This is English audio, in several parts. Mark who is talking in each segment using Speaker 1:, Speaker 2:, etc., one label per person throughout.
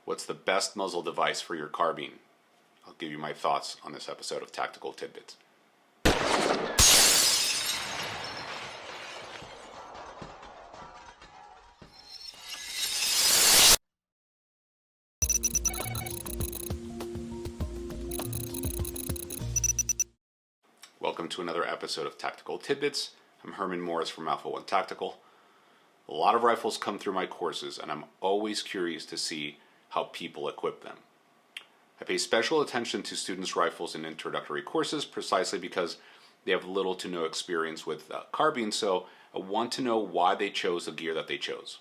Speaker 1: What's the best muzzle device for your carbine? I'll give you my thoughts on this episode of Tactical Tidbits. Welcome to another episode of Tactical Tidbits. I'm Herman Morris from Alpha One Tactical. A lot of rifles come through my courses, and I'm always curious to see how people equip them. I pay special attention to students' rifles in introductory courses precisely because they have little to no experience with carbine, so I want to know why they chose the gear that they chose.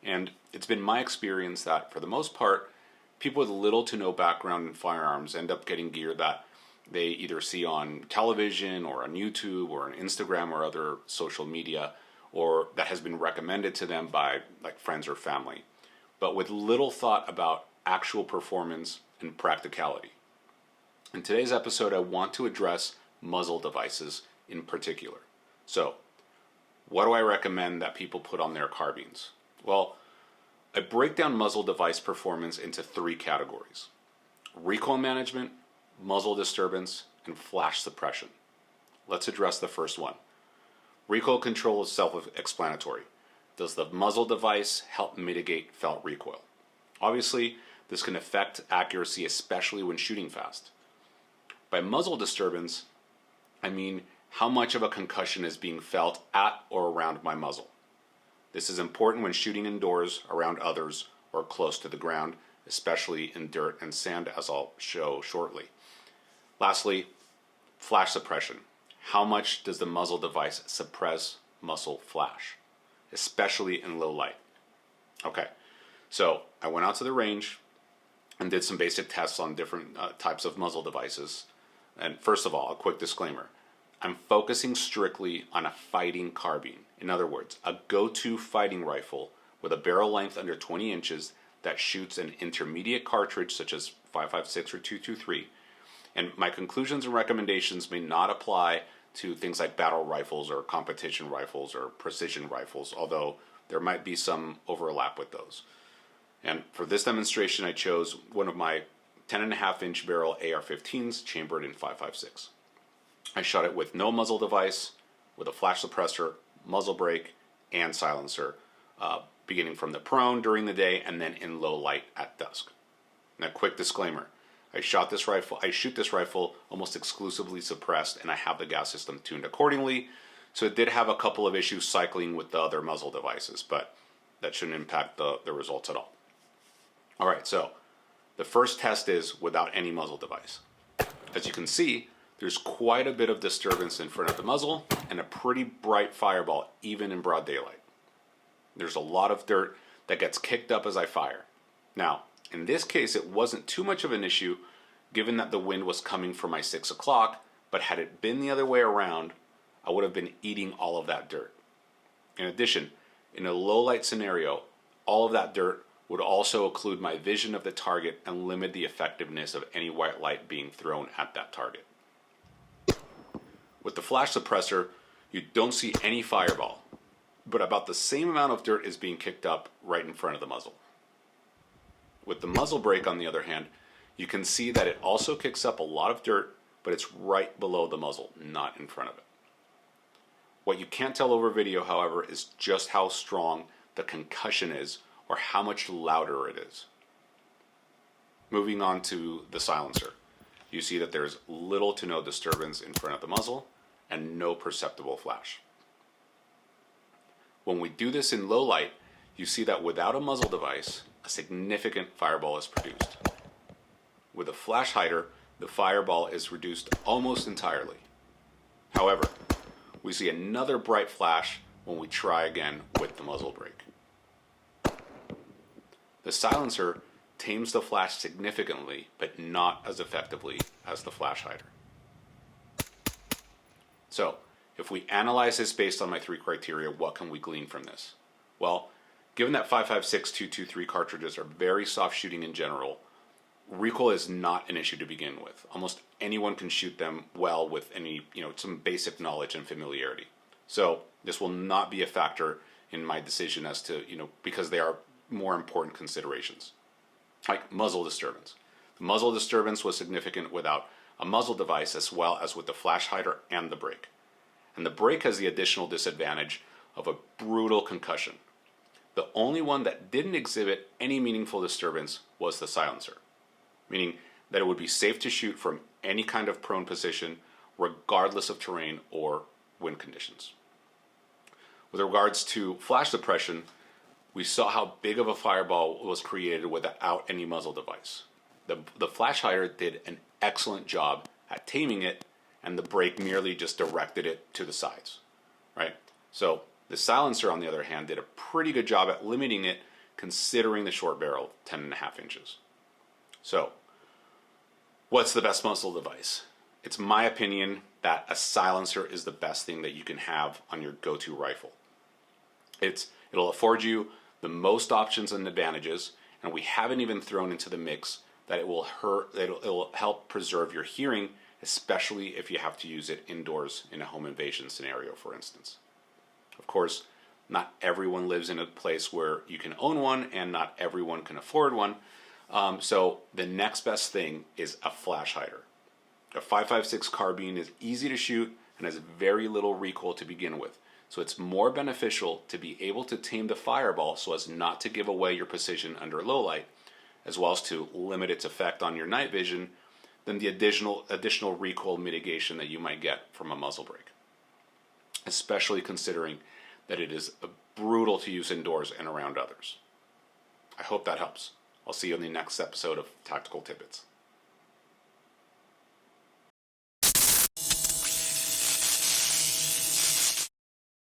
Speaker 1: And it's been my experience that, for the most part, people with little to no background in firearms end up getting gear that they either see on television or on YouTube or on Instagram or other social media, or that has been recommended to them by friends or family, but with little thought about actual performance and practicality. In today's episode, I want to address muzzle devices in particular. So, what do I recommend that people put on their carbines? Well, I break down muzzle device performance into three categories: recoil management, muzzle disturbance, and flash suppression. Let's address the first one. Recoil control is self-explanatory. Does the muzzle device help mitigate felt recoil? Obviously, this can affect accuracy, especially when shooting fast. By muzzle disturbance, I mean how much of a concussion is being felt at or around my muzzle. This is important when shooting indoors, around others, or close to the ground, especially in dirt and sand, as I'll show shortly. Lastly, flash suppression. How much does the muzzle device suppress muzzle flash, especially in low light? Okay, so I went out to the range and did some basic tests on different types of muzzle devices. And first of all, a quick disclaimer. I'm focusing strictly on a fighting carbine. In other words, a go-to fighting rifle with a barrel length under 20 inches that shoots an intermediate cartridge such as 5.56 or 2.23. And my conclusions and recommendations may not apply to things like battle rifles or competition rifles or precision rifles, although there might be some overlap with those. And for this demonstration, I chose one of my 10.5-inch barrel AR-15s chambered in 5.56. I shot it with no muzzle device, with a flash suppressor, muzzle brake, and silencer, beginning from the prone during the day and then in low light at dusk. Now, quick disclaimer. I shoot this rifle almost exclusively suppressed, and I have the gas system tuned accordingly. So it did have a couple of issues cycling with the other muzzle devices, but that shouldn't impact the results at all. All right, so the first test is without any muzzle device. As you can see, there's quite a bit of disturbance in front of the muzzle and a pretty bright fireball even in broad daylight. There's a lot of dirt that gets kicked up as I fire. Now, in this case, it wasn't too much of an issue given that the wind was coming from my 6 o'clock, but had it been the other way around, I would have been eating all of that dirt. In addition, in a low light scenario, all of that dirt would also occlude my vision of the target and limit the effectiveness of any white light being thrown at that target. With the flash suppressor, you don't see any fireball, but about the same amount of dirt is being kicked up right in front of the muzzle. With the muzzle brake, on the other hand, you can see that it also kicks up a lot of dirt, but it's right below the muzzle, not in front of it. What you can't tell over video, however, is just how strong the concussion is or how much louder it is. Moving on to the silencer, you see that there's little to no disturbance in front of the muzzle and no perceptible flash. When we do this in low light, you see that without a muzzle device, a significant fireball is produced. With a flash hider, the fireball is reduced almost entirely. However, we see another bright flash when we try again with the muzzle brake. The silencer tames the flash significantly, but not as effectively as the flash hider. So, if we analyze this based on my three criteria, what can we glean from this? Well, given that 5.56 2.23 cartridges are very soft shooting in general, recoil is not an issue to begin with. Almost anyone can shoot them well with some basic knowledge and familiarity. So this will not be a factor in my decision as to, because they are more important considerations. like muzzle disturbance. The muzzle disturbance was significant without a muzzle device as well as with the flash hider and the brake. And the brake has the additional disadvantage of a brutal concussion. The only one that didn't exhibit any meaningful disturbance was the silencer, meaning that it would be safe to shoot from any kind of prone position regardless of terrain or wind conditions. With regards to flash suppression, we saw how big of a fireball was created without any muzzle device. The flash hider did an excellent job at taming it, and the brake merely just directed it to the sides, right? So the silencer, on the other hand, did a pretty good job at limiting it, considering the short barrel, 10.5 inches. So, what's the best muzzle device? It's my opinion that a silencer is the best thing that you can have on your go-to rifle. It'll afford you the most options and advantages, and we haven't even thrown into the mix that it will help preserve your hearing, especially if you have to use it indoors in a home invasion scenario, for instance. Of course, not everyone lives in a place where you can own one, and not everyone can afford one. So the next best thing is a flash hider. A 5.56 carbine is easy to shoot and has very little recoil to begin with. So it's more beneficial to be able to tame the fireball so as not to give away your position under low light, as well as to limit its effect on your night vision, than the additional recoil mitigation that you might get from a muzzle brake. Especially considering that it is brutal to use indoors and around others. I hope that helps. I'll see you in the next episode of Tactical Tidbits.